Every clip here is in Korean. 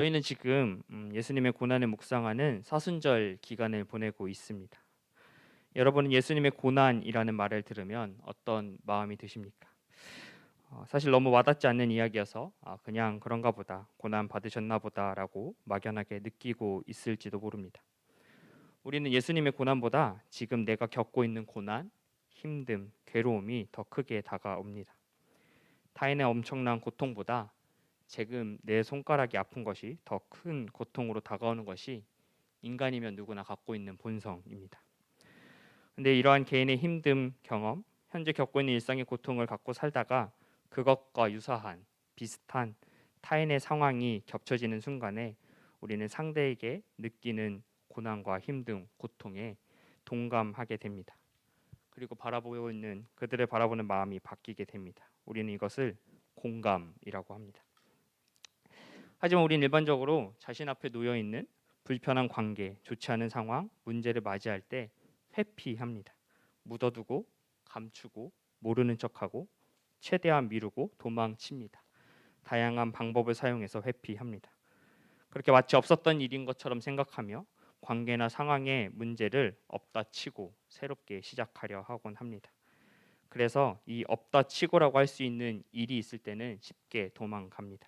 저희는 지금 예수님의 고난을 묵상하는 사순절 기간을 보내고 있습니다. 여러분은 예수님의 고난이라는 말을 들으면 어떤 마음이 드십니까? 사실 너무 와닿지 않는 이야기여서 그냥 그런가 보다, 고난 받으셨나 보다라고 막연하게 느끼고 있을지도 모릅니다. 우리는 예수님의 고난보다 지금 내가 겪고 있는 고난, 힘듦, 괴로움이 더 크게 다가옵니다. 타인의 엄청난 고통보다 지금 내 손가락이 아픈 것이 더 큰 고통으로 다가오는 것이 인간이면 누구나 갖고 있는 본성입니다. 근데 이러한 개인의 힘듦 경험, 현재 겪고 있는 일상의 고통을 갖고 살다가 그것과 유사한 비슷한 타인의 상황이 겹쳐지는 순간에 우리는 상대에게 느끼는 고난과 힘듦, 고통에 동감하게 됩니다. 그리고 바라보고 있는 그들을 바라보는 마음이 바뀌게 됩니다. 우리는 이것을 공감이라고 합니다. 하지만 우리는 일반적으로 자신 앞에 놓여 있는 불편한 관계, 좋지 않은 상황, 문제를 맞이할 때 회피합니다. 묻어두고, 감추고, 모르는 척하고, 최대한 미루고 도망칩니다. 다양한 방법을 사용해서 회피합니다. 그렇게 마치 없었던 일인 것처럼 생각하며 관계나 상황의 문제를 없다 치고 새롭게 시작하려 하곤 합니다. 그래서 이 없다 치고라고 할 수 있는 일이 있을 때는 쉽게 도망갑니다.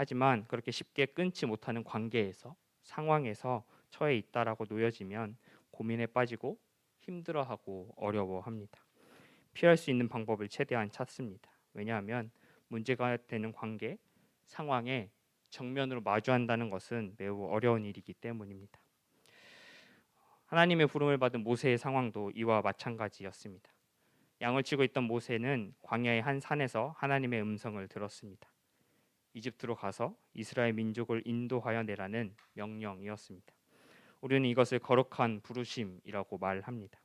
하지만 그렇게 쉽게 끊지 못하는 관계에서 상황에서 처해 있다라고 놓여지면 고민에 빠지고 힘들어하고 어려워합니다. 피할 수 있는 방법을 최대한 찾습니다. 왜냐하면 문제가 되는 관계, 상황에 정면으로 마주한다는 것은 매우 어려운 일이기 때문입니다. 하나님의 부름을 받은 모세의 상황도 이와 마찬가지였습니다. 양을 치고 있던 모세는 광야의 한 산에서 하나님의 음성을 들었습니다. 이집트로 가서 이스라엘 민족을 인도하여 내라는 명령이었습니다. 우리는 이것을 거룩한 부르심이라고 말합니다.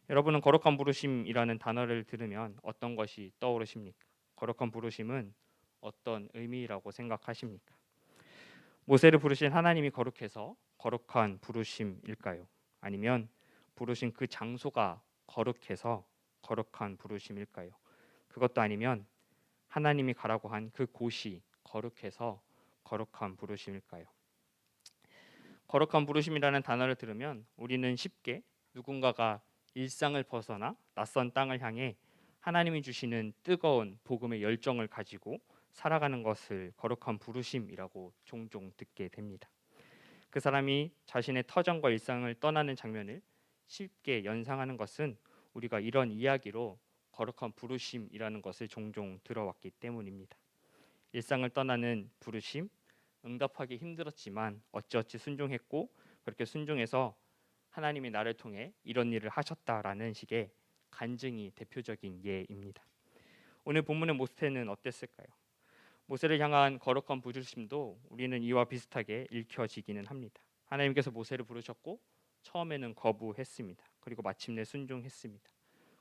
여러분은 거룩한 부르심이라는 단어를 들으면 어떤 것이 떠오르십니까? 거룩한 부르심은 어떤 의미라고 생각하십니까? 모세를 부르신 하나님이 거룩해서 거룩한 부르심일까요? 아니면 부르신 그 장소가 거룩해서 거룩한 부르심일까요? 그것도 아니면 하나님이 가라고 한 그 곳이 거룩해서 거룩한 부르심일까요? 거룩한 부르심이라는 단어를 들으면 우리는 쉽게 누군가가 일상을 벗어나 낯선 땅을 향해 하나님이 주시는 뜨거운 복음의 열정을 가지고 살아가는 것을 거룩한 부르심이라고 종종 듣게 됩니다. 그 사람이 자신의 터전과 일상을 떠나는 장면을 쉽게 연상하는 것은 우리가 이런 이야기로 거룩한 부르심이라는 것을 종종 들어왔기 때문입니다. 일상을 떠나는 부르심, 응답하기 힘들었지만 어찌어찌 순종했고 그렇게 순종해서 하나님이 나를 통해 이런 일을 하셨다라는 식의 간증이 대표적인 예입니다. 오늘 본문의 모세는 어땠을까요? 모세를 향한 거룩한 부르심도 우리는 이와 비슷하게 읽혀지기는 합니다. 하나님께서 모세를 부르셨고 처음에는 거부했습니다. 그리고 마침내 순종했습니다.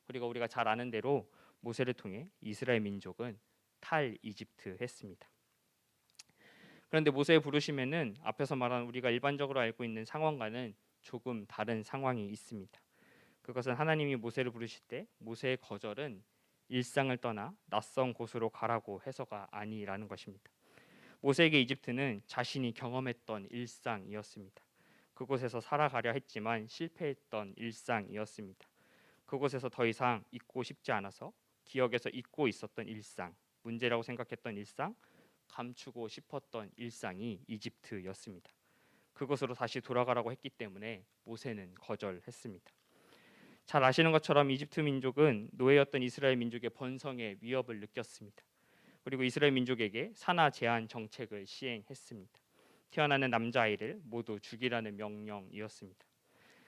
그리고 우리가 잘 아는 대로 모세를 통해 이스라엘 민족은 탈이집트했습니다. 그런데 모세의 부르심에는 앞에서 말한 우리가 일반적으로 알고 있는 상황과는 조금 다른 상황이 있습니다. 그것은 하나님이 모세를 부르실 때 모세의 거절은 일상을 떠나 낯선 곳으로 가라고 해서가 아니라는 것입니다. 모세에게 이집트는 자신이 경험했던 일상이었습니다. 그곳에서 살아가려 했지만 실패했던 일상이었습니다. 그곳에서 더 이상 있고 싶지 않아서 기억에서 잊고 있었던 일상, 문제라고 생각했던 일상, 감추고 싶었던 일상이 이집트였습니다. 그곳으로 다시 돌아가라고 했기 때문에 모세는 거절했습니다. 잘 아시는 것처럼 이집트 민족은 노예였던 이스라엘 민족의 번성의 위협을 느꼈습니다. 그리고 이스라엘 민족에게 산하 제한 정책을 시행했습니다. 태어나는 남자아이를 모두 죽이라는 명령이었습니다.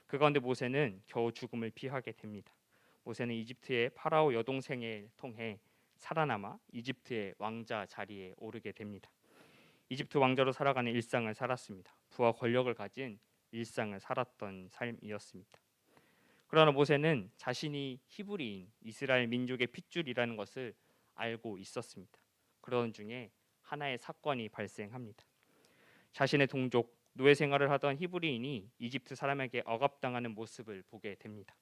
그 가운데 모세는 겨우 죽음을 피하게 됩니다. 모세는 이집트의 파라오 여동생을 통해 살아남아 이집트의 왕자 자리에 오르게 됩니다. 이집트 왕자로 살아가는 일상을 살았습니다. 부와 권력을 가진 일상을 살았던 삶이었습니다. 그러나 모세는 자신이 히브리인 이스라엘 민족의 핏줄이라는 것을 알고 있었습니다. 그러던 중에 하나의 사건이 발생합니다. 자신의 동족 노예 생활을 하던 히브리인이 이집트 사람에게 억압당하는 모습을 보게 됩니다.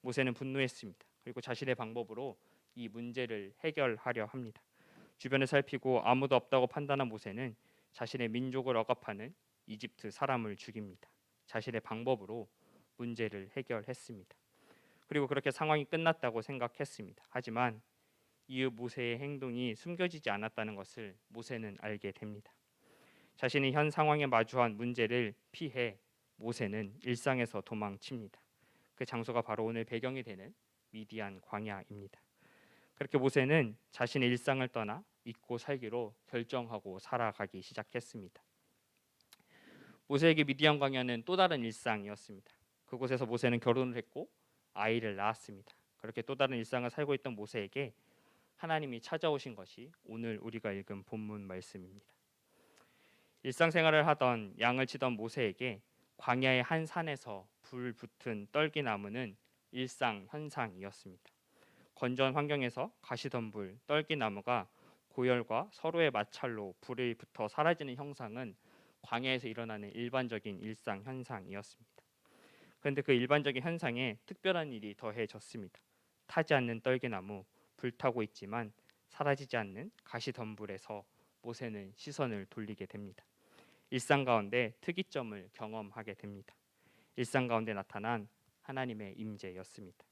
모세는 분노했습니다. 그리고 자신의 방법으로 이 문제를 해결하려 합니다. 주변을 살피고 아무도 없다고 판단한 모세는 자신의 민족을 억압하는 이집트 사람을 죽입니다. 자신의 방법으로 문제를 해결했습니다. 그리고 그렇게 상황이 끝났다고 생각했습니다. 하지만 이후 모세의 행동이 숨겨지지 않았다는 것을 모세는 알게 됩니다. 자신이 현 상황에 마주한 문제를 피해 모세는 일상에서 도망칩니다. 그 장소가 바로 오늘 배경이 되는 미디안 광야입니다. 그렇게 모세는 자신의 일상을 떠나 잊고 살기로 결정하고 살아가기 시작했습니다. 모세에게 미디안 광야는 또 다른 일상이었습니다. 그곳에서 모세는 결혼을 했고 아이를 낳았습니다. 그렇게 또 다른 일상을 살고 있던 모세에게 하나님이 찾아오신 것이 오늘 우리가 읽은 본문 말씀입니다. 일상생활을 하던 양을 치던 모세에게 광야의 한 산에서 불 붙은 떨기나무는 일상 현상이었습니다. 건조한 환경에서 가시덤불, 떨기나무가 고열과 서로의 마찰로 불이 붙어 사라지는 형상은 광야에서 일어나는 일반적인 일상 현상이었습니다. 그런데 그 일반적인 현상에 특별한 일이 더해졌습니다. 타지 않는 떨기나무, 불타고 있지만 사라지지 않는 가시덤불에서 모세는 시선을 돌리게 됩니다. 일상 가운데 특이점을 경험하게 됩니다. 일상 가운데 나타난 하나님의 임재였습니다.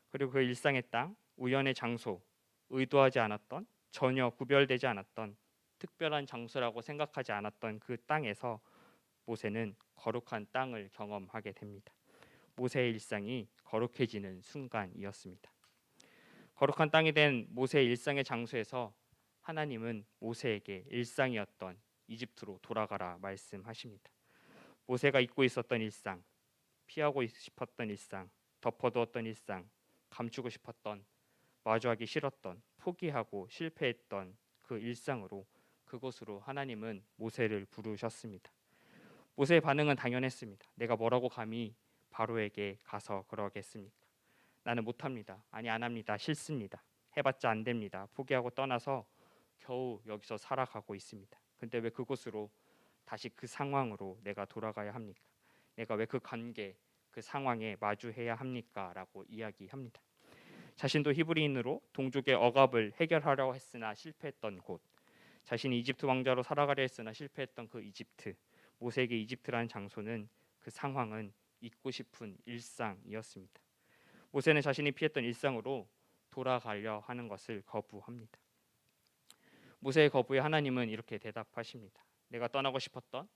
그리고 그 일상의 땅, 우연의 장소, 의도하지 않았던, 전혀 구별되지 않았던 특별한 장소라고 생각하지 않았던 그 땅에서 모세는 거룩한 땅을 경험하게 됩니다. 모세의 일상이 거룩해지는 순간이었습니다. 거룩한 땅이 된 모세의 일상의 장소에서 하나님은 모세에게 일상이었던 이집트로 돌아가라 말씀하십니다. 모세가 잊고 있었던 일상, 피하고 싶었던 일상, 덮어두었던 일상, 감추고 싶었던, 마주하기 싫었던, 포기하고 실패했던 그 일상으로 그곳으로 하나님은 모세를 부르셨습니다. 모세의 반응은 당연했습니다. 내가 뭐라고 감히 바로에게 가서 그러겠습니까? 나는 못합니다. 아니 안 합니다. 싫습니다. 해봤자 안 됩니다. 포기하고 떠나서 겨우 여기서 살아가고 있습니다. 근데 왜 그곳으로 다시 그 상황으로 내가 돌아가야 합니까? 내가 왜 그 관계, 그 상황에 마주해야 합니까? 라고 이야기합니다. 자신도 히브리인으로 동족의 억압을 해결하려고 했으나 실패했던 곳, 자신이 이집트 왕자로 살아가려 했으나 실패했던 그 이집트, 모세에게 이집트라는 장소는 그 상황은 잊고 싶은 일상이었습니다. 모세는 자신이 피했던 일상으로 돌아가려 하는 것을 거부합니다. 모세의 거부에 하나님은 이렇게 대답하십니다. 내가 떠나고 싶었던,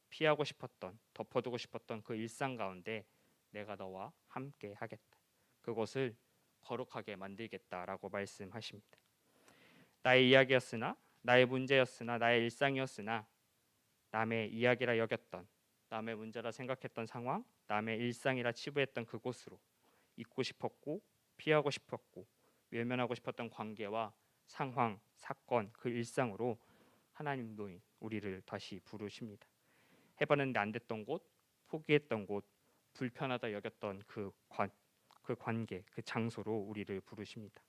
피하고 싶었던, 덮어두고 싶었던 그 일상 가운데 내가 너와 함께 하겠다. 그것을 거룩하게 만들겠다라고 말씀하십니다. 나의 이야기였으나, 나의 문제였으나, 나의 일상이었으나 남의 이야기라 여겼던, 남의 문제라 생각했던 상황, 남의 일상이라 치부했던 그곳으로 잊고 싶었고 피하고 싶었고 외면하고 싶었던 관계와 상황, 사건, 그 일상으로 하나님도 우리를 다시 부르십니다. 해봤는데 안 됐던 곳, 포기했던 곳, 불편하다 여겼던 그 관계, 그 장소로 우리를 부르십니다.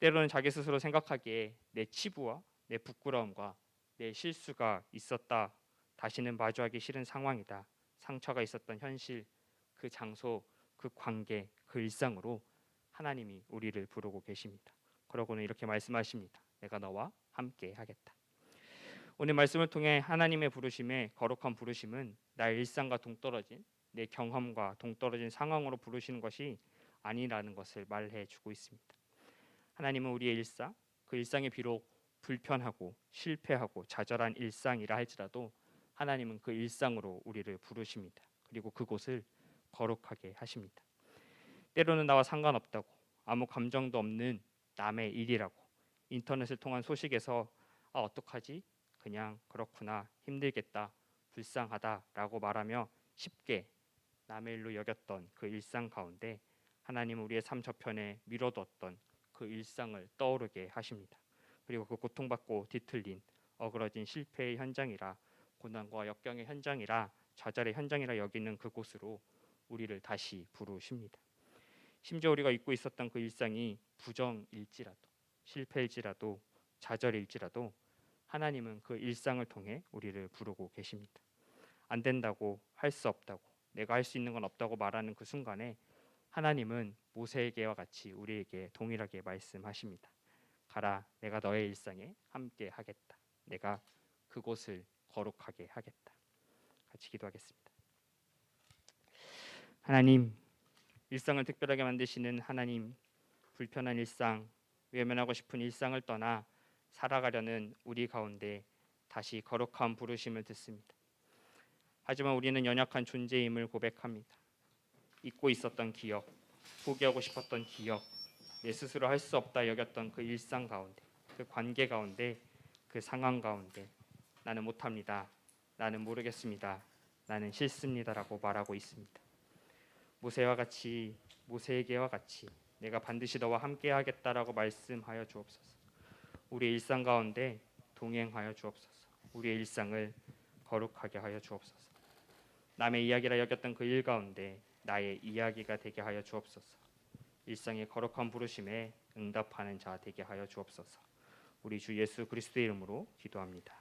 때로는 자기 스스로 생각하기에 내 치부와 내 부끄러움과 내 실수가 있었다, 다시는 마주하기 싫은 상황이다, 상처가 있었던 현실, 그 장소, 그 관계, 그 일상으로 하나님이 우리를 부르고 계십니다. 그러고는 이렇게 말씀하십니다. 내가 너와 함께 하겠다. 오늘 말씀을 통해 하나님의 부르심의 거룩한 부르심은 나의 일상과 동떨어진, 내 경험과 동떨어진 상황으로 부르시는 것이 아니라는 것을 말해 주고 있습니다. 하나님은 우리의 일상, 그 일상이 비록 불편하고 실패하고 좌절한 일상이라 할지라도 하나님은 그 일상으로 우리를 부르십니다. 그리고 그곳을 거룩하게 하십니다. 때로는 나와 상관없다고, 아무 감정도 없는 남의 일이라고, 인터넷을 통한 소식에서 어떡하지? 그냥 그렇구나, 힘들겠다, 불쌍하다라고 말하며 쉽게 남의 일로 여겼던 그 일상 가운데 하나님은 우리의 삶 저편에 미뤄뒀던 그 일상을 떠오르게 하십니다. 그리고 그 고통받고 뒤틀린 어그러진 실패의 현장이라, 고난과 역경의 현장이라, 좌절의 현장이라 여기는 그곳으로 우리를 다시 부르십니다. 심지어 우리가 잊고 있었던 그 일상이 부정일지라도, 실패일지라도, 좌절일지라도 하나님은 그 일상을 통해 우리를 부르고 계십니다. 안 된다고, 할 수 없다고, 내가 할 수 있는 건 없다고 말하는 그 순간에 하나님은 모세에게와 같이 우리에게 동일하게 말씀하십니다. 가라, 내가 너의 일상에 함께 하겠다. 내가 그곳을 거룩하게 하겠다. 같이 기도하겠습니다. 하나님, 일상을 특별하게 만드시는 하나님, 불편한 일상, 외면하고 싶은 일상을 떠나 살아가려는 우리 가운데 다시 거룩한 부르심을 듣습니다. 하지만 우리는 연약한 존재임을 고백합니다. 잊고 있었던 기억, 포기하고 싶었던 기억, 내 스스로 할 수 없다 여겼던 그 일상 가운데, 그 관계 가운데, 그 상황 가운데 나는 못합니다. 나는 모르겠습니다. 나는 싫습니다라고 말하고 있습니다. 모세에게와 같이 내가 반드시 너와 함께 하겠다라고 말씀하여 주옵소서. 우리의 일상 가운데 동행하여 주옵소서. 우리의 일상을 거룩하게 하여 주옵소서. 남의 이야기라 여겼던 그 일 가운데 나의 이야기가 되게 하여 주옵소서. 일상의 거룩한 부르심에 응답하는 자 되게 하여 주옵소서. 우리 주 예수 그리스도의 이름으로 기도합니다.